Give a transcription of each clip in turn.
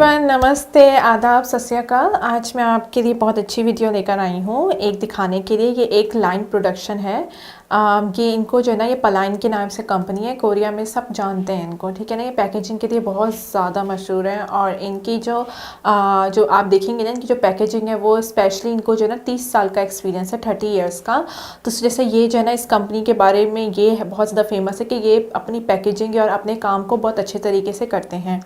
Everyone, नमस्ते, आदाब, सत श्री अकाल। आज मैं आपके लिए बहुत अच्छी वीडियो लेकर आई हूँ एक दिखाने के लिए। ये एक लाइन प्रोडक्शन है। ये इनको जो है ना, ये पलाइन के नाम से कंपनी है, कोरिया में सब जानते हैं इनको, ठीक है ना। ये पैकेजिंग के लिए बहुत ज़्यादा मशहूर है और इनकी जो आप देखेंगे ना, इनकी जो पैकेजिंग है वो स्पेशली इनको जो है ना 30 साल का एक्सपीरियंस है, 30 ईयर्स का। तो जैसे ये जो है ना, इस कंपनी के बारे में ये है बहुत ज़्यादा फेमस है कि ये अपनी पैकेजिंग और अपने काम को बहुत अच्छे तरीके से करते हैं।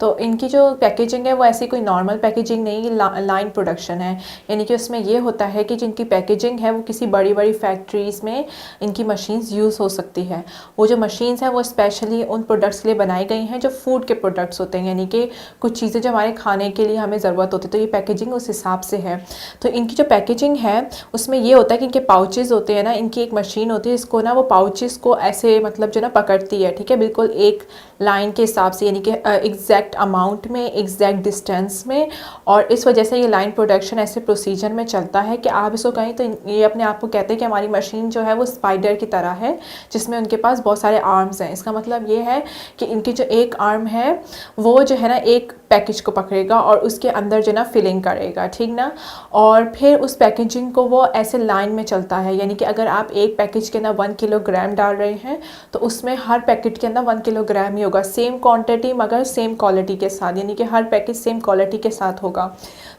तो इनकी जो पैकेजिंग है वो ऐसी कोई नॉर्मल पैकेजिंग नहीं, लाइन प्रोडक्शन है। यानी कि उसमें ये होता है कि जिनकी पैकेजिंग है वो किसी बड़ी बड़ी फैक्ट्रीज़ में इनकी मशीन्स यूज़ हो सकती है। वो जो मशीन्स हैं वो स्पेशली उन प्रोडक्ट्स के लिए बनाई गई हैं जो फूड के प्रोडक्ट्स होते हैं, यानी कि कुछ चीज़ें जो हमारे खाने के लिए हमें ज़रूरत होती है। तो ये पैकेजिंग उस हिसाब से है। तो इनकी जो पैकेजिंग है उसमें ये होता है कि इनके पाउचेज़ होते हैं ना, इनकी एक मशीन होती है, इसको ना वो पाउचेज़ को ऐसे मतलब जो ना पकड़ती है, ठीक है, बिल्कुल एक लाइन के हिसाब से, यानी कि एग्जैक्ट अमाउंट में, एग्जैक्ट डिस्टेंस में। और इस वजह से ये लाइन प्रोडक्शन ऐसे प्रोसीजर में चलता है कि आप इसको कहें तो ये अपने आप को कहते हैं कि हमारी मशीन जो है वो स्पाइडर की तरह है, जिसमें उनके पास बहुत सारे आर्म्स हैं। इसका मतलब ये है कि इनकी जो एक आर्म है वो जो है ना एक पैकेज को पकड़ेगा और उसके अंदर जो ना फिलिंग करेगा, ठीक ना। और फिर उस पैकेजिंग को वो ऐसे लाइन में चलता है, यानी कि अगर आप एक पैकेज के अंदर 1 किलोग्राम डाल रहे हैं तो उसमें हर पैकेट के अंदर 1 किलोग्राम ही होगा, सेम क्वांटिटी मगर सेम क्वालिटी के साथ, यानी कि हर पैकेज सेम क्वालिटी के साथ होगा।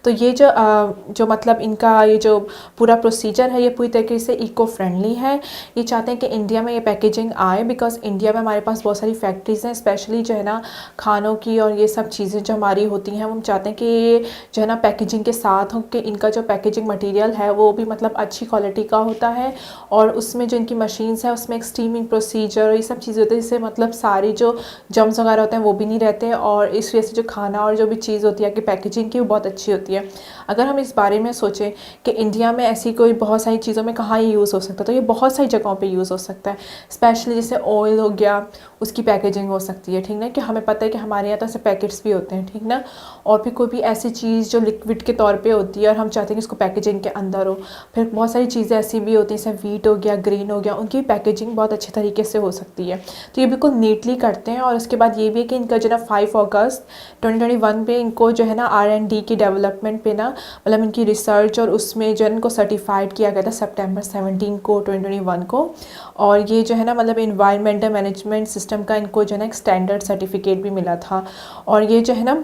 तो ये जो मतलब इनका ये जो पूरा प्रोसीजर है ये पूरी तरीके से इको फ्रेंडली है। ये चाहते हैं कि इंडिया में ये पैकेजिंग आए, बिकॉज इंडिया में हमारे पास बहुत सारी फैक्ट्रीज़ हैं, स्पेशली जो है ना खानों की और ये सब चीज़ें जो हमारी होती हैं, हम चाहते हैं कि ये जो है ना पैकेजिंग के साथ हो, कि इनका जो पैकेजिंग मटेरियल है वो भी मतलब अच्छी क्वालिटी का होता है। और उसमें जो इनकी मशीन्स है उसमें एक स्टीमिंग प्रोसीजर और ये सब चीज़ें होती है, जिससे मतलब सारी जो जम्स वगैरह होते हैं वो भी नहीं रहते। और इस वजह से जो खाना और जो भी चीज़ होती है कि पैकेजिंग की वो बहुत अच्छी होती है। अगर हम इस बारे में सोचें कि इंडिया में ऐसी कोई बहुत सारी चीज़ों में कहाँ ये यूज़ हो सकता है, तो ये बहुत सारी जगहों पे यूज़ हो सकता है। स्पेशली जैसे ऑयल हो गया, उसकी पैकेजिंग हो सकती है, ठीक ना, कि हमें पता है कि हमारे यहाँ तो ऐसे पैकेट्स भी होते हैं, ठीक ना। और फिर कोई भी ऐसी चीज़ जो लिक्विड के तौर पे होती है और हम चाहते हैं कि उसको पैकेजिंग के अंदर हो। फिर बहुत सारी चीज़ें ऐसी भी होती हैं, जैसे वीट हो गया, ग्रेन हो गया, उनकी पैकेजिंग बहुत अच्छे तरीके से हो सकती है। तो ये बिल्कुल नीटली करते हैं। और उसके बाद ये भी है कि इनका जो ना 5 अगस्त 2021 पे इनको जो है ना R&D की डेवलपमेंट पे ना मतलब इनकी रिसर्च और उसमें जो है इनको सर्टिफाइड किया गया था सितंबर 17 को 2021 को। और ये जो है ना मतलब इन्वायरमेंटल मैनेजमेंट सिस्टम का इनको जो है ना एक स्टैंडर्ड सर्टिफिकेट भी मिला था। और ये जो है ना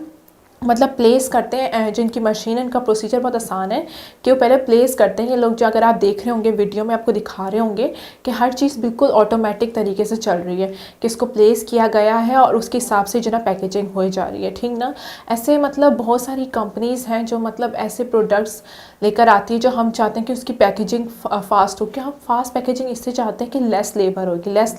मतलब प्लेस करते हैं, जो इनकी मशीन है इनका प्रोसीजर बहुत आसान है कि वो पहले प्लेस करते हैं। ये लोग जो अगर आप देख रहे होंगे वीडियो में आपको दिखा रहे होंगे कि हर चीज़ बिल्कुल ऑटोमेटिक तरीके से चल रही है, कि इसको प्लेस किया गया है और उसके हिसाब से जो ना पैकेजिंग हो जा रही है, ठीक ना। ऐसे मतलब बहुत सारी कंपनीज़ हैं जो मतलब ऐसे प्रोडक्ट्स लेकर आती है जो हम चाहते हैं कि उसकी पैकेजिंग फास्ट हो। कि हम फास्ट पैकेजिंग इससे चाहते हैं कि लेस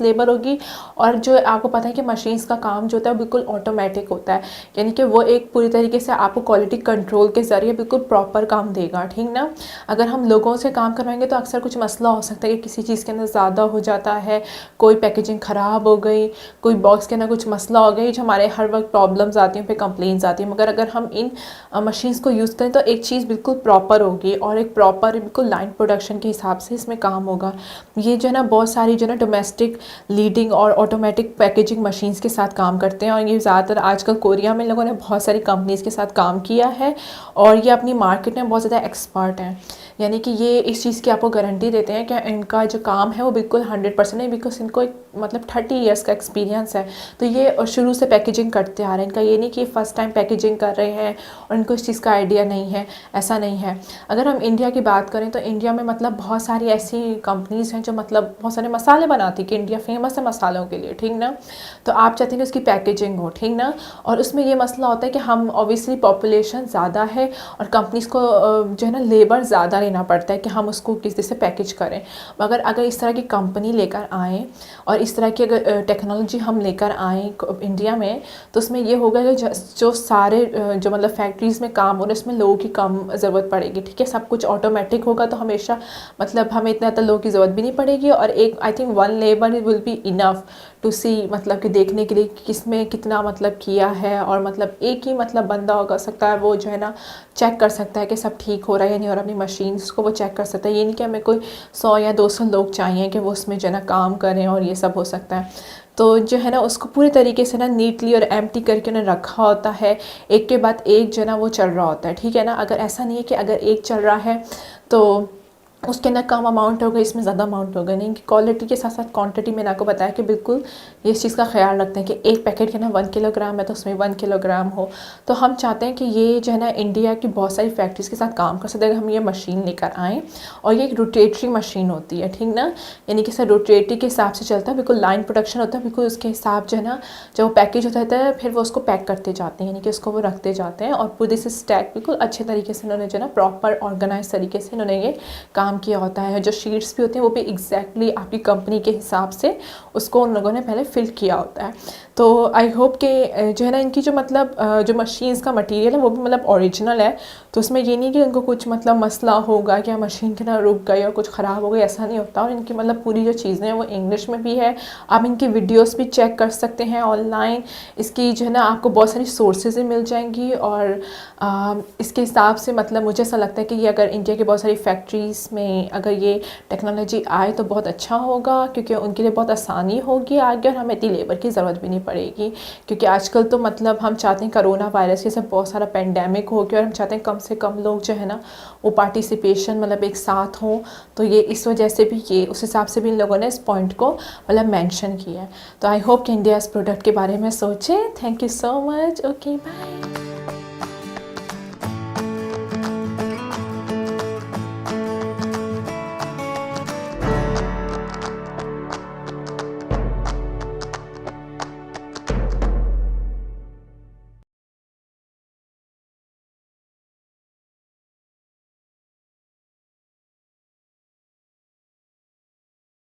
लेबर होगी। और जो आपको पता है कि मशीन्स का काम जो होता है वो बिल्कुल ऑटोमेटिक होता है, यानी कि वो एक पूरी तरीके से आपको क्वालिटी कंट्रोल के ज़रिए बिल्कुल प्रॉपर काम देगा, ठीक ना। अगर हम लोगों से काम करवाएंगे तो अक्सर कुछ मसला हो सकता है कि किसी चीज़ के अंदर ज़्यादा हो जाता है, कोई पैकेजिंग ख़राब हो गई, कोई बॉक्स के अंदर कुछ मसला हो गई, जो हमारे हर वक्त प्रॉब्लम्स आती हैं, फिर कंप्लेंट्स आती हैं। मगर अगर हम इन मशीन्स को यूज़ करें तो एक चीज़ बिल्कुल प्रॉपर होगी और एक प्रॉपर बिल्कुल लाइन प्रोडक्शन के हिसाब से इसमें काम होगा। ये जो है ना बहुत सारी जो है ना डोमेस्टिक लीडिंग और ऑटोमेटिक पैकेजिंग मशीन्स के साथ काम करते हैं। और ये ज़्यादातर आजकल कोरिया में लोगों ने बहुत सारी कंपनीज़ के साथ काम किया है और ये अपनी मार्केट में बहुत ज़्यादा एक्सपर्ट हैं। यानी कि ये इस चीज़ की आपको गारंटी देते हैं कि इनका जो काम है वो बिल्कुल 100% है, बिकॉज इनको एक मतलब 30 ईयर्स का एक्सपीरियंस है। तो ये शुरू से पैकेजिंग करते आ रहे हैं। इनका ये नहीं कि फर्स्ट टाइम पैकेजिंग कर रहे हैं और इनको इस चीज़ का आइडिया नहीं है, ऐसा नहीं है। अगर हम इंडिया की बात करें तो इंडिया में मतलब बहुत सारी ऐसी कंपनीज़ हैं जो मतलब बहुत सारे मसाले बनाती है, कि इंडिया फेमस है मसालों के लिए, ठीक ना। तो आप चाहते हैं कि उसकी पैकेजिंग हो, ठीक ना। और उसमें ये मसला होता है कि हम ऑब्वियसली पॉपुलेशन ज़्यादा है और कंपनीज़ को जो है ना लेबर ज़्यादा लेना पड़ता है कि हम उसको किस तरह से पैकेज करें। मगर अगर इस तरह की कंपनी लेकर आएँ और इस तरह की अगर टेक्नोलॉजी हम लेकर आएँ इंडिया में, तो उसमें ये होगा कि जो सारे जो मतलब फैक्ट्रीज़ में काम हो रहे हैं उसमें लोगों की कम ज़रूरत पड़ेगी, ठीक है। सब कुछ ऑटोमेटिक होगा तो हमेशा मतलब हमें इतना ज़्यादा लोगों की ज़रूरत भी नहीं पड़ेगी। और एक I think 1 labour will be enough to see, मतलब कि देखने के लिए किसमें कितना मतलब किया है। और मतलब एक ही मतलब बंदा हो सकता है वो जो है ना चेक कर सकता है कि सब ठीक हो रहा है या नहीं, और अपनी मशीन्स को वो चेक कर सकता है। ये नहीं कि हमें कोई 100 या 200 लोग चाहिए कि वो उसमें जो है ना काम करें, और ये सब हो सकता है। तो जो है ना उसको पूरी तरीके से ना नीटली और एम्प्टी करके उन्हें रखा होता है, एक के बाद एक जो है ना वो चल रहा होता है, ठीक है ना। अगर ऐसा नहीं है कि अगर एक चल रहा है तो उसके अंदर कम अमाउंट होगा, इसमें ज़्यादा अमाउंट होगा, नहीं कि क्वालिटी के साथ साथ क्वांटिटी मैंने आपको बताया कि बिल्कुल ये इस चीज़ का ख्याल रखते हैं कि एक पैकेट के ना 1 किलोग्राम है तो उसमें 1 किलोग्राम हो। तो हम चाहते हैं कि ये जो है ना इंडिया की बहुत सारी फैक्ट्रीज़ के साथ काम कर सकते हैं अगर हम ये मशीन लेकर आएँ। और ये एक रोटेटरी मशीन होती है, ठीक ना, यानी कि सर रोटेटरी के हिसाब से चलता है, बिल्कुल लाइन प्रोडक्शन होता है, बिल्कुल उसके हिसाब जो है ना जब वो पैकेज होता है फिर वो उसको पैक करते जाते हैं, यानी कि उसको वो रखते जाते हैं और पूरे से स्टैक बिल्कुल अच्छे तरीके से उन्होंने जो है ना प्रॉपर ऑर्गेनाइज तरीके से इन्होंने ये काम किया होता है। जो शीट्स भी होते हैं वो भी एग्जैक्टली आपकी कंपनी के हिसाब से उसको उन लोगों ने पहले फिल किया होता है। तो आई होप कि जो है ना इनकी जो मतलब जो मशीन्स का मटेरियल है वो भी मतलब ओरिजिनल है, तो उसमें ये नहीं कि उनको कुछ मतलब मसला होगा कि मशीन के ना रुक गई और कुछ ख़राब हो गई, ऐसा नहीं होता। और इनकी मतलब पूरी जो चीज़ें हैं वो इंग्लिश में भी है, आप इनकी वीडियोस भी चेक कर सकते हैं ऑनलाइन। इसकी जो है ना आपको बहुत सारी सोर्सेज मिल जाएंगी और इसके हिसाब से मतलब मुझे ऐसा लगता है कि ये अगर इंडिया की बहुत सारी फैक्ट्रीज़ में अगर ये टेक्नोलॉजी आए तो बहुत अच्छा होगा, क्योंकि उनके लिए बहुत आसानी होगी आगे और हमें इतनी लेबर की ज़रूरत भी नहीं पड़ेगी। क्योंकि आजकल तो मतलब हम चाहते हैं कोरोना वायरस के सब बहुत सारा पेंडेमिक हो गया और हम चाहते हैं कम से कम लोग जो है ना वो पार्टिसिपेशन मतलब एक साथ हों, तो ये इस वजह से भी ये उस हिसाब से भी इन लोगों ने इस पॉइंट को मतलब मेंशन किया है। तो आई होप कि इंडिया इस प्रोडक्ट के बारे में सोचे। Thank you so much. Okay bye.